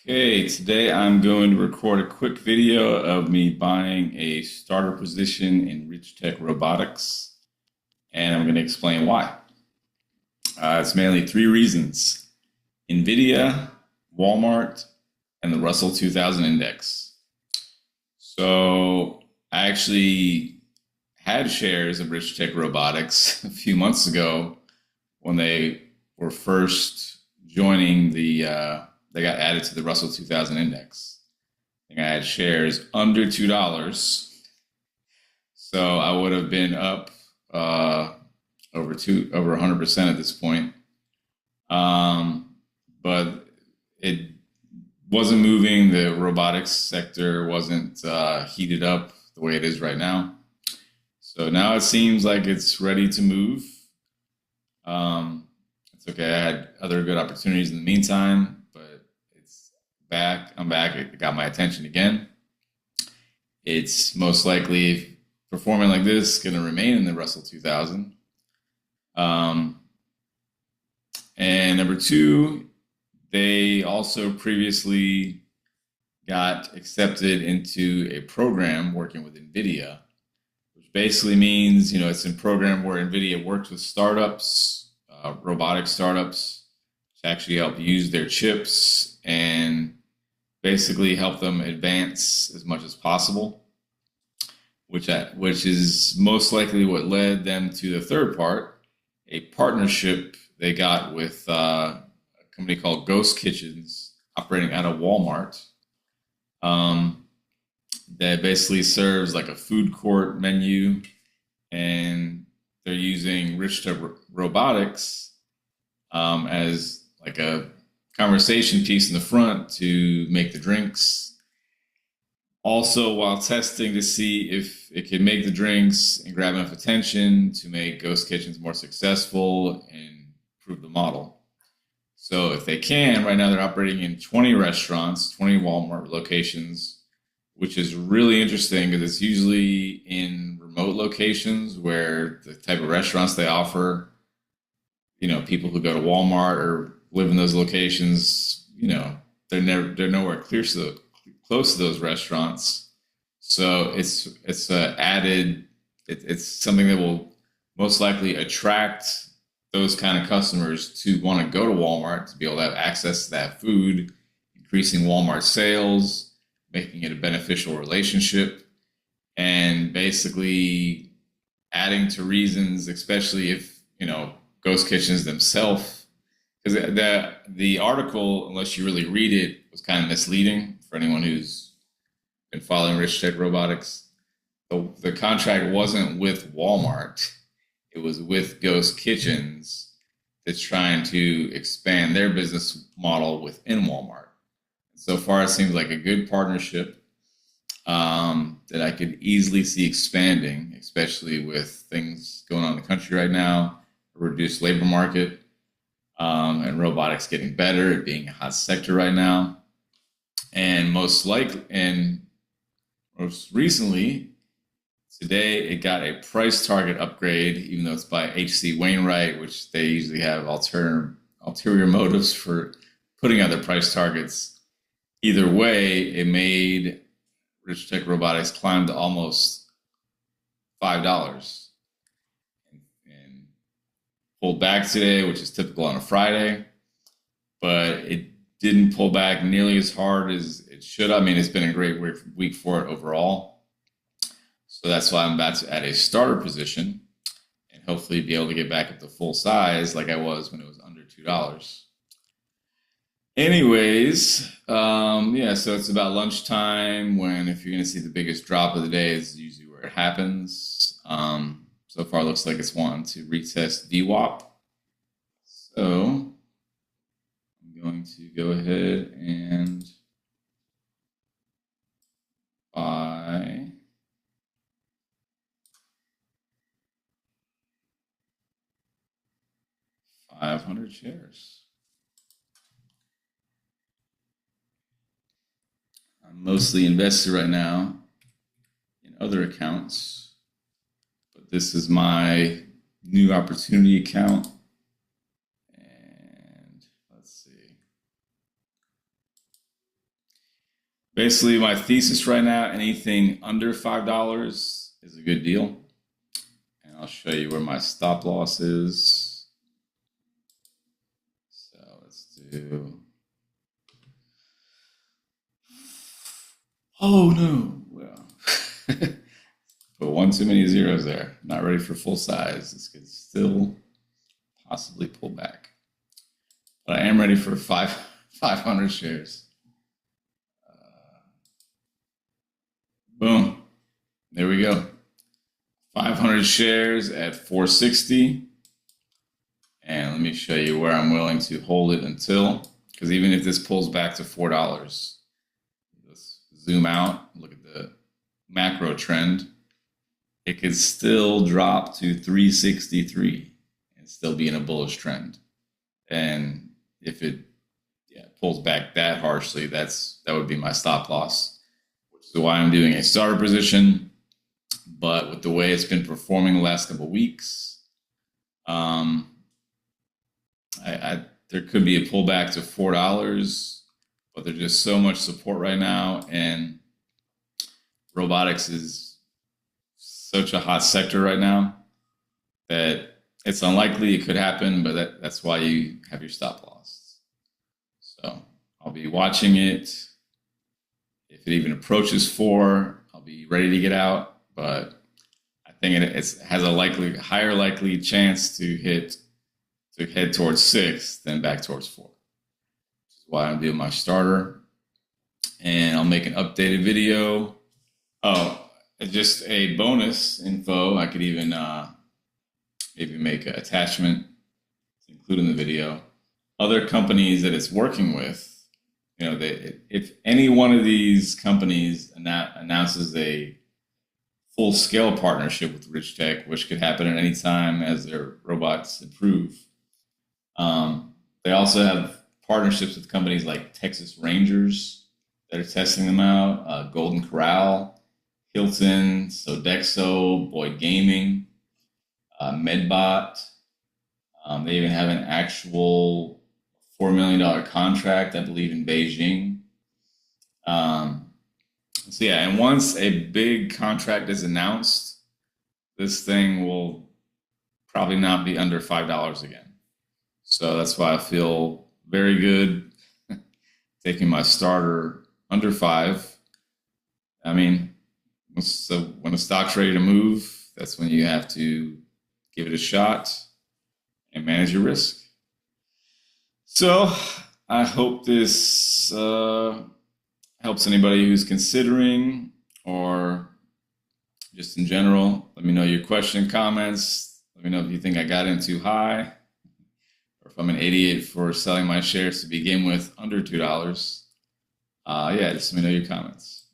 Okay, today I'm going to record a quick video of me buying a starter position in Rich Tech Robotics, and I'm going to explain why. It's mainly three reasons: NVIDIA, Walmart, and the Russell 2000 Index. So I actually had shares of Rich Tech Robotics a few months ago when they were first joining they got added to the Russell 2000 Index. I think I had shares under $2, so I would have been up over 100% at this point. But it wasn't moving. The robotics sector wasn't heated up the way it is right now. So now it seems like it's ready to move. It's okay. I had other good opportunities in the meantime, but it's back. I'm back. It got my attention again. It's most likely performing like this going to remain in the Russell 2000. And number two, they also previously got accepted into a program working with NVIDIA, which basically means, it's a program where NVIDIA works with startups, robotic startups, to actually help use their chips and basically help them advance as much as possible, which is most likely what led them to the third part, a partnership they got with a company called Ghost Kitchens operating out of Walmart, that basically serves like a food court menu, and they're using Rich Tech Robotics as like a conversation piece in the front to make the drinks. Also, while testing to see if it can make the drinks and grab enough attention to make Ghost Kitchens more successful and improve the model. So if they can, right now they're operating in 20 restaurants, 20 Walmart locations, which is really interesting because it's usually in remote locations where the type of restaurants they offer, people who go to Walmart or live in those locations, they're nowhere close to those restaurants. So it's added. It's something that will most likely attract those kind of customers to want to go to Walmart to be able to have access to that food, increasing Walmart sales, making it a beneficial relationship, and basically adding to reasons, especially if, Ghost Kitchens themselves, because the article, unless you really read it, was kind of misleading for anyone who's been following Rich Tech Robotics. The contract wasn't with Walmart. It was with Ghost Kitchens that's trying to expand their business model within Walmart. So far, it seems like a good partnership that I could easily see expanding, especially with things going on in the country right now, a reduced labor market, and robotics getting better, it being a hot sector right now. And most recently, today, it got a price target upgrade, even though it's by H.C. Wainwright, which they usually have ulterior motives for putting out their price targets. Either way, it made Rich Tech Robotics climb to almost $5 and pulled back today, which is typical on a Friday, but it didn't pull back nearly as hard as it should. I mean, it's been a great week for it overall. So that's why I'm about to add a starter position and hopefully be able to get back up to full size like I was when it was under $2. Anyways, so it's about lunchtime when, if you're going to see the biggest drop of the day, is usually where it happens. So far, it looks like it's wanting to retest VWAP. So I'm going to go ahead and buy 500 shares. I'm mostly invested right now in other accounts, but this is my new opportunity account. And let's see. Basically, my thesis right now, anything under $5 is a good deal. And I'll show you where my stop loss is. So let's do. Oh no! Well, put one too many zeros there. Not ready for full size. This could still possibly pull back, but I am ready for 500 shares. Boom! There we go. 500 shares at 460. And let me show you where I'm willing to hold it until, because even if this pulls back to $4, let's zoom out, look at the macro trend, it could still drop to 363 and still be in a bullish trend. And if it pulls back that harshly, that would be my stop loss, which is why I'm doing a starter position. But with the way it's been performing the last couple of weeks, there could be a pullback to $4, but there's just so much support right now, and robotics is such a hot sector right now that it's unlikely it could happen, but that's why you have your stop loss. So I'll be watching it. If it even approaches 4, I'll be ready to get out, but I think it has a higher likely chance to head towards 6 than back towards 4. Which is why I'm doing my starter. And I'll make an updated video. Oh, just a bonus info. I could even maybe make an attachment to include in the video. Other companies that it's working with, if any one of these companies announces a full-scale partnership with Rich Tech, which could happen at any time as their robots improve. They also have partnerships with companies like Texas Rangers that are testing them out, Golden Corral, Hilton, Sodexo, Boyd Gaming, Medbot. They even have an actual $4 million contract, I believe, in Beijing. So yeah, and once a big contract is announced, this thing will probably not be under $5 again. So that's why I feel very good taking my starter under 5. I mean, so when the stock's ready to move, that's when you have to give it a shot and manage your risk. So I hope this helps anybody who's considering, or just in general. Let me know your question, comments. Let me know if you think I got in too high, or if I'm an idiot for selling my shares to begin with under $2. Yeah, just let me know your comments.